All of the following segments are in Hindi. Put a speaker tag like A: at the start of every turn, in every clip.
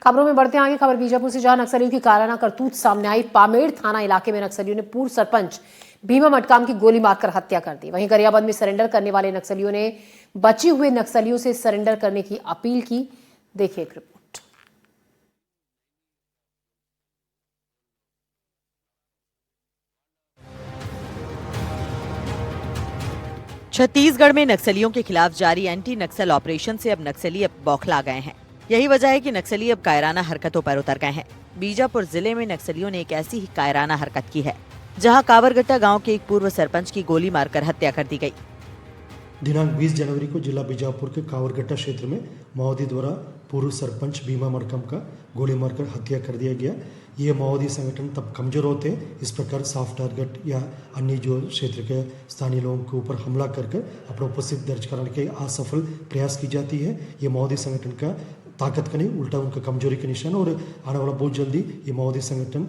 A: खबरों में बढ़ते हैं आगे। खबर बीजापुर से, जहां नक्सलियों की काराना करतूत सामने आई। पामेड़ थाना इलाके में नक्सलियों ने पूर्व सरपंच भीमा मटकाम की गोली मारकर हत्या कर दी। वहीं गरियाबंद में सरेंडर करने वाले नक्सलियों ने बचे हुए नक्सलियों से सरेंडर करने की अपील की। देखिए एक रिपोर्ट।
B: छत्तीसगढ़ में नक्सलियों के खिलाफ जारी एंटी नक्सल ऑपरेशन से अब नक्सली बौखला गए हैं। यही वजह है कि नक्सली अब कायराना हरकतों पर उतर गए हैं। बीजापुर जिले में नक्सलियों ने एक ऐसी ही कायराना हरकत की है, जहां कावरगट्टा गांव के एक पूर्व सरपंच की गोली मारकर हत्या कर दी गई।
C: दिनांक 20 जनवरी को जिला बीजापुर के कावरगट्टा क्षेत्र में माओवादी द्वारा पूर्व सरपंच भीमा मडकम का गोली मारकर हत्या कर दिया गया। ये माओवादी संगठन तब कमजोर होते हैं, इस प्रकार सॉफ्ट टारगेट या अन्य जो क्षेत्र के स्थानीय लोगों के ऊपर हमला करके अपना उपस्थिति दर्ज कराने के असफल प्रयास की जाती है। ये माओवादी संगठन का ताकत का नहीं, उल्टा उनका कमजोरी के निशान, और आने वाला बहुत जल्दी ये माओवादी संगठन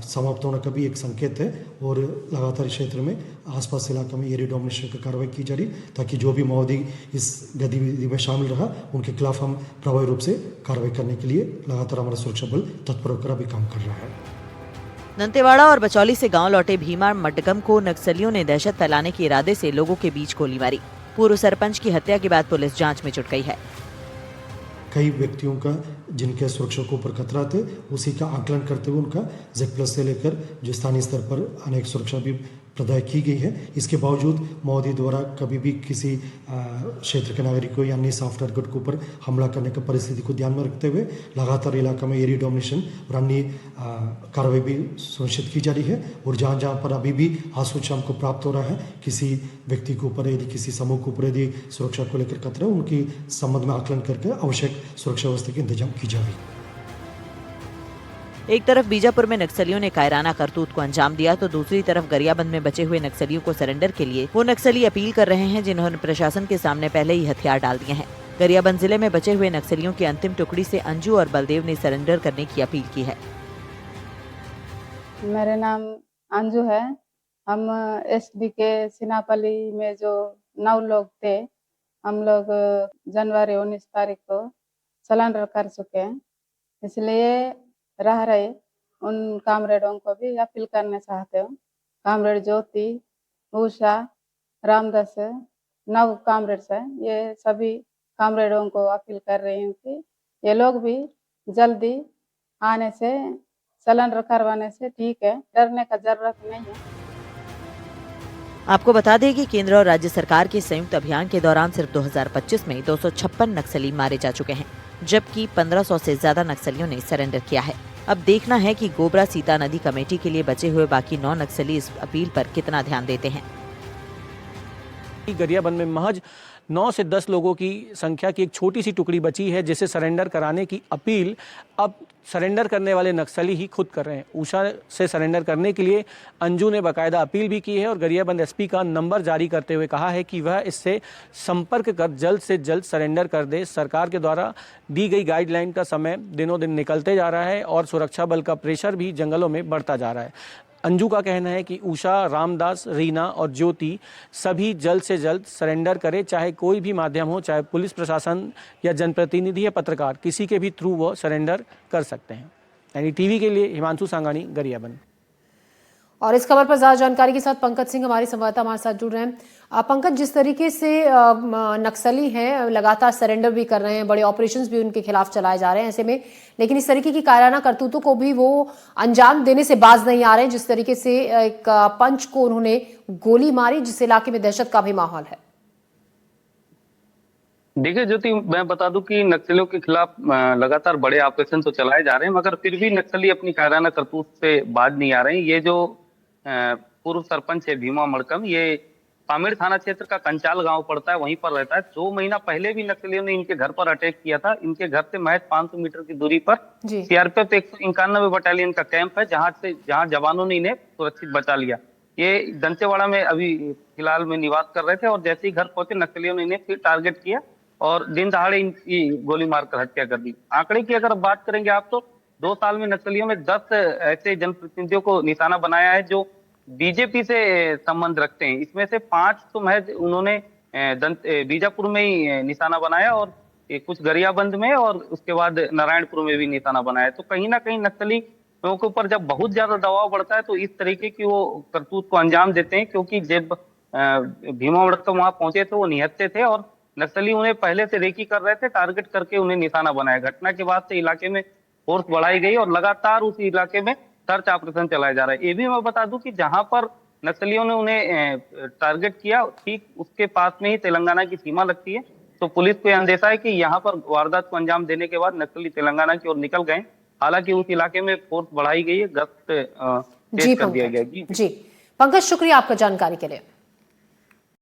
C: समाप्त होने का भी एक संकेत है। और लगातार क्षेत्र में आसपास इलाके में एरिया डोमिनेशन की कार्रवाई की जा रही, ताकि जो भी माओवादी इस गतिविधि में शामिल रहा उनके खिलाफ हम प्रभावी रूप से कार्रवाई करने के लिए लगातार हमारा सुरक्षा बल तत्पर होकर अभी काम कर रहा है।
B: दंतेवाड़ा और बचौली से गांव लौटे भीमा मडकम को नक्सलियों ने दहशत फैलाने के इरादे से लोगों के बीच गोली मारी। पूर्व सरपंच की हत्या के बाद पुलिस जांच में जुट गई है।
C: कई व्यक्तियों का जिनके सुरक्षा को ऊपर खतरा थे, उसी का आकलन करते हुए उनका Z+ से लेकर जो स्थानीय स्तर पर अनेक सुरक्षा भी प्रदान की गई है। इसके बावजूद माओवादी द्वारा कभी भी किसी क्षेत्र के नागरिकों या अन्य सॉफ्ट टारगेट के ऊपर हमला करने की परिस्थिति को ध्यान में रखते हुए लगातार इलाका में एरिया डोमिनेशन और अन्य कार्रवाई भी सुनिश्चित की जा रही है। और जहाँ जहाँ पर अभी भी आसूचना हमको प्राप्त हो रहा है किसी व्यक्ति के ऊपर, यदि किसी समूह के ऊपर यदि सुरक्षा को लेकर खतरा, उनकी संबंध में आकलन करके आवश्यक सुरक्षा व्यवस्था के इंतजाम की जाएगी।
B: एक तरफ बीजापुर में नक्सलियों ने कायराना करतूत को अंजाम दिया, तो दूसरी तरफ गरियाबंद में बचे हुए नक्सलियों को सरेंडर के लिए वो नक्सली अपील कर रहे हैं जिन्होंने प्रशासन के सामने पहले ही हथियार डाल दिए हैं। गरियाबंद जिले में बचे हुए नक्सलियों की अंतिम टुकड़ी से अंजू और बलदेव ने सरेंडर करने की अपील की है।
D: मेरा नाम अंजू है। हम SD के सिनापल्ली में जो 9 लोग थे, हम लोग जनवरी 19 तारीख को सरेंडर कर चुके हैं। इसलिए रह रहे उन कामरेडों को भी अपील करना चाहते हो। कामरेड ज्योति, उषा, रामदास, 9 कामरेड्स हैं। ये सभी कामरेडों को अपील कर रही हूँ कि ये लोग भी जल्दी आने से सरेंडर करवाने से ठीक है, डरने का जरूरत नहीं है।
B: आपको बता दें कि केंद्र और राज्य सरकार के संयुक्त अभियान के दौरान सिर्फ 2025 में 256 नक्सली मारे जा चुके हैं, जबकि 1500 से ज्यादा नक्सलियों ने सरेंडर किया है। अब देखना है कि गोबरा सीता नदी कमेटी के लिए बचे हुए बाकी 9 नक्सली इस अपील पर कितना ध्यान देते हैं।
E: गरियाबंद में महज 9 से 10 लोगों की संख्या की एक छोटी सी टुकड़ी बची है, जिसे सरेंडर कराने की अपील अब सरेंडर करने वाले नक्सली ही खुद कर रहे हैं। उषा से सरेंडर करने के लिए अंजू ने बाकायदा अपील भी की है और गरियाबंद SP का नंबर जारी करते हुए कहा है कि वह इससे संपर्क कर जल्द से जल्द सरेंडर कर दे। सरकार के द्वारा दी गई गाइडलाइन का समय दिनों दिन निकलते जा रहा है और सुरक्षा बल का प्रेशर भी जंगलों में बढ़ता जा रहा है। अंजू का कहना है कि उषा, रामदास, रीना और ज्योति सभी जल्द से जल्द सरेंडर करें, चाहे कोई भी माध्यम हो, चाहे पुलिस प्रशासन या जनप्रतिनिधि या पत्रकार, किसी के भी थ्रू वो सरेंडर कर सकते हैं। NDTV के लिए हिमांशु सांगानी, गरियाबंद।
A: और इस खबर पर ज्यादा जानकारी के साथ पंकज सिंह हमारे संवाददाता हमारे साथ जुड़ रहे हैं। पंकज, जिस तरीके से नक्सली हैं लगातार सरेंडर भी कर रहे हैं, बड़े ऑपरेशंस भी उनके खिलाफ चलाए जा रहे हैं ऐसे में, लेकिन इस तरीके की कायराना करतूतों को भी वो अंजाम देने से बाज नहीं आ रहे हैं। जिस तरीके से एक पंच को उन्होंने गोली मारी, जिस इलाके में दहशत का भी माहौल है।
F: देखिए ज्योति, मैं बता दूं कि नक्सलियों के खिलाफ लगातार बड़े ऑपरेशन तो चलाए जा रहे हैं, मगर फिर भी नक्सली अपनी कायराना करतूत से बाज नहीं आ रहे हैं। ये जो पूर्व सरपंच है भीमा मडकम, ये पामेड़ थाना क्षेत्र का कंचाल गांव पड़ता है, वहीं पर रहता है। 2 महीना पहले भी नक्सलियों ने इनके घर पर अटैक किया था। इनके घर से महज 500 मीटर की दूरी पर CRPF 191 बटालियन का कैंप है, जहां जवानों ने इन्हें सुरक्षित बचा लिया। ये दंतेवाड़ा में अभी फिलहाल में निवास कर रहे थे और जैसे ही घर पहुंचे नक्सलियों ने इन्हें फिर टारगेट किया और दिन दहाड़े इनकी गोली मारकर हत्या कर दी। आंकड़े की अगर बात करेंगे आप, तो 2 साल में नक्सलियों ने 10 ऐसे जनप्रतिनिधियों को निशाना बनाया है जो बीजेपी से संबंध रखते हैं। इसमें से 5 तो महज उन्होंने बीजापुर में ही निशाना बनाया और कुछ गरियाबंद में और उसके बाद नारायणपुर में भी निशाना बनाया। तो कहीं ना कहीं नक्सली लोगों के ऊपर जब बहुत ज्यादा दबाव बढ़ता है तो इस तरीके की वो करतूत को अंजाम देते हैं, क्योंकि जब भीमा मड़कम वहां पहुंचे थे वो निहत्थे थे और नक्सली उन्हें पहले से रेकी कर रहे थे, टारगेट करके उन्हें निशाना बनाया। घटना के बाद से इलाके में फोर्स बढ़ाई गई और लगातार उस इलाके में सर्च ऑपरेशन चलाया जा रहा है। ये भी मैं बता दूं कि जहां पर नक्सलियों ने उन्हें टारगेट किया, ठीक उसके पास में ही तेलंगाना की सीमा लगती है। तो पुलिस को यह अंदेशा है कि यहाँ पर वारदात को अंजाम देने के बाद नक्सली तेलंगाना की ओर निकल गए। हालांकि उस इलाके में फोर्स बढ़ाई गई है, गश्त
A: जी
F: तेज कर दिया गया
A: पंकज, जी पंकज, शुक्रिया आपका जानकारी के लिए।